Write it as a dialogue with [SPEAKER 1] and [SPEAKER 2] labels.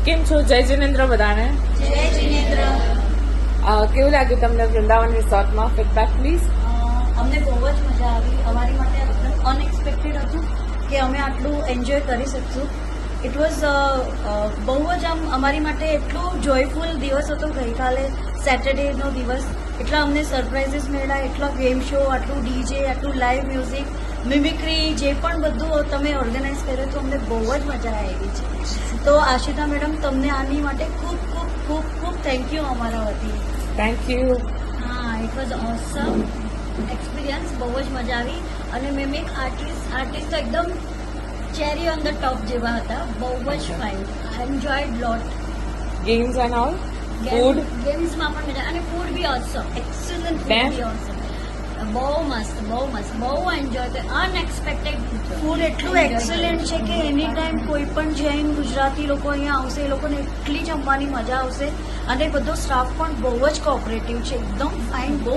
[SPEAKER 1] કેમ છો? જય જિનેન્દ્ર બધાને.
[SPEAKER 2] જય જિનેન્દ્ર.
[SPEAKER 1] કેવું લાગ્યું તમને વૃંદાવન રિસોર્ટમાં? Feedback please.
[SPEAKER 2] અમને બહુ જ મજા આવી. અમારી માટે એકદમ અનએક્સપેક્ટેડ હતું કે અમે આટલું એન્જોય કરી શકશું. ઇટ વોઝ બહુ જ અમારી માટે એટલું જોયફુલ દિવસ હતો ગઈકાલે, સેટરડેનો દિવસ. એટલા અમને સરપ્રાઇઝીસ મળ્યા, એટલો ગેમ શો, આટલું ડીજે, આટલું લાઈવ મ્યુઝિક, મિમિક્રી, જે પણ બધું તમે ઓર્ગેનાઇઝ કર્યું તો અમને બહુ જ મજા આવી છે. તો આશિતા મેડમ, તમને આની માટે ખૂબ ખૂબ ખૂબ ખૂબ થેન્ક યુ અમારા વતી.
[SPEAKER 1] Thank you.
[SPEAKER 2] હા, ઇટ વોઝ ઓસમ એક્સપિરિયન્સ. બહુ જ મજા આવી. અને મિમિક આર્ટિસ્ટ તો એકદમ ચેરી ઓન ધ ટોપ જેવા હતા. બહુ જ fine. I enjoyed lot.
[SPEAKER 1] Games and all. Food.
[SPEAKER 2] ગેમ્સમાં પણ મજા. અને ફૂડ બી ઓસમ. એક્સલન્ટ ફૂડ બી ઓસમ. બહુ મસ્ત, બહુ મસ્ત, બહુ એન્જોય. અનએક્સપેક્ટેડ ફૂડ એટલું એક્સલન્ટ છે કે એની ટાઈમ કોઈ પણ જૈન ગુજરાતી લોકો અહીંયા આવશે, એ લોકોને એટલી જમવાની મજા આવશે. અને બધો સ્ટાફ પણ બહુ જ કોઓપરેટિવ છે, એકદમ ફાઇન, બહુ